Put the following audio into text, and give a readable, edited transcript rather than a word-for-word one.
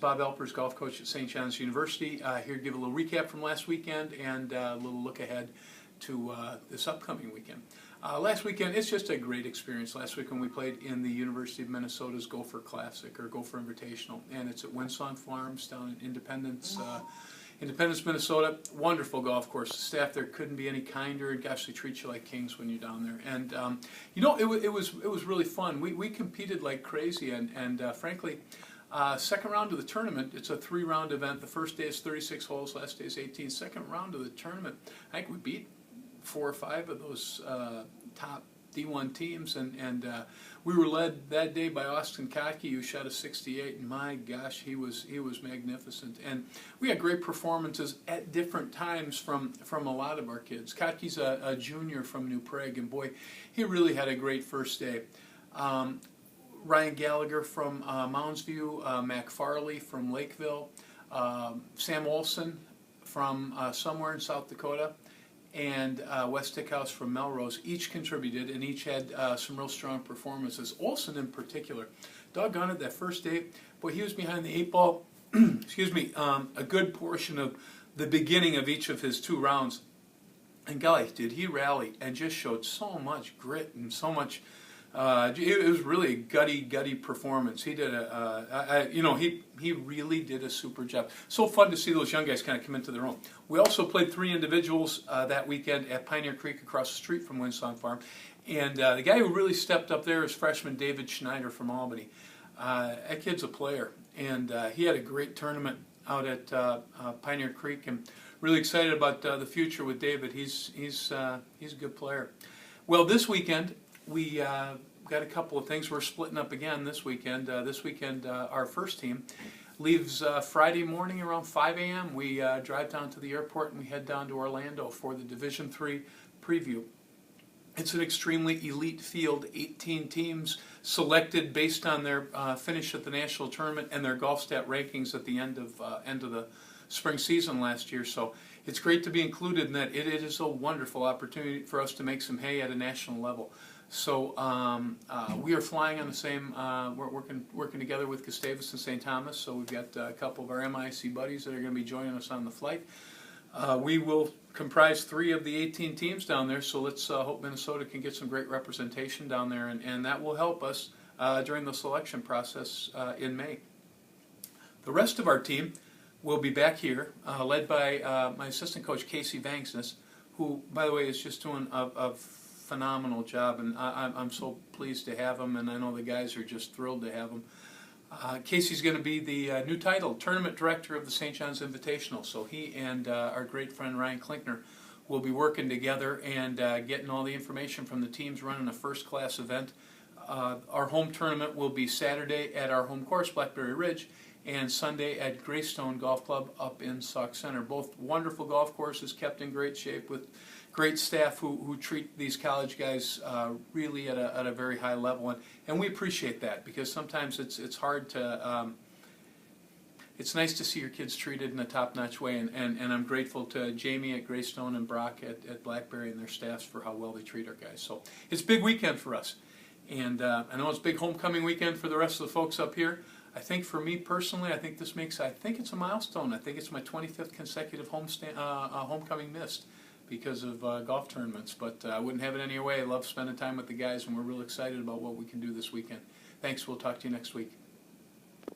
Bob Alpers, golf coach at St. John's University, here to give a little recap from last weekend and a little look ahead to this upcoming weekend. Last weekend, it's just a great experience. Last weekend we played in the University of Minnesota's Gopher Classic, or Gopher Invitational, and it's at Winsong Farms down in Independence, Minnesota. Wonderful golf course. The staff there couldn't be any kinder, and gosh, they treat you like kings when you're down there. And you know, it was really fun. We competed like crazy, and frankly, second round of the tournament, it's a 3-round event. The first day is 36 holes, last day is 18. Second round of the tournament, I think we beat 4 or 5 of those top D1 teams, and we were led that day by Austin Kotke, who shot a 68, and my gosh, he was magnificent. And we had great performances at different times from a lot of our kids. Kotke's a junior from New Prague, and boy, he really had a great first day. Ryan Gallagher from Mounds View, Mac Farley from Lakeville, Sam Olson from somewhere in South Dakota, and Wes Stickhouse from Melrose, each contributed and each had some real strong performances. Olson in particular, doggone it, that first day, boy, he was behind the 8 ball, excuse me, a good portion of the beginning of each of his 2 rounds. And golly, did he rally and just showed so much grit and so much. It was really a gutty performance. He did he really did a super job. So fun to see those young guys kind of come into their own. We also played 3 individuals that weekend at Pioneer Creek across the street from Winsong Farm, and the guy who really stepped up there is freshman David Schneider from Albany. That kid's a player, and he had a great tournament out at Pioneer Creek, and really excited about the future with David. He's a good player. Well, this weekend we got a couple of things. We're splitting up again this weekend. Our first team leaves Friday morning around 5 a.m. We drive down to the airport and we head down to Orlando for the Division III preview. It's an extremely elite field, 18 teams selected based on their finish at the national tournament and their golf stat rankings at the end of the spring season last year. So it's great to be included in that. It is a wonderful opportunity for us to make some hay at a national level. So we are flying on the same, we're working together with Gustavus and St. Thomas, so we've got a couple of our MIC buddies that are going to be joining us on the flight. We will comprise 3 of the 18 teams down there, so let's hope Minnesota can get some great representation down there, and that will help us during the selection process in May. The rest of our team will be back here, led by my assistant coach, Casey Vangsness, who, by the way, is just doing a phenomenal job, and I'm so pleased to have him, and I know the guys are just thrilled to have him. Casey's going to be the new title, Tournament Director of the St. John's Invitational, so he and our great friend Ryan Klinkner will be working together and getting all the information from the teams running a first-class event. Our home tournament will be Saturday at our home course, Blackberry Ridge, and Sunday at Greystone Golf Club up in Sauk Center. Both wonderful golf courses, kept in great shape with great staff who treat these college guys really at a very high level, and we appreciate that, because sometimes it's hard to. It's nice to see your kids treated in a top-notch way, and I'm grateful to Jamie at Greystone and Brock at Blackberry and their staffs for how well they treat our guys. So it's a big weekend for us, and I know it's a big homecoming weekend for the rest of the folks up here. I think for me personally, I think it's a milestone. I think it's my 25th consecutive homecoming missed because of golf tournaments, but I wouldn't have it any way. I love spending time with the guys, and we're real excited about what we can do this weekend. Thanks. We'll talk to you next week.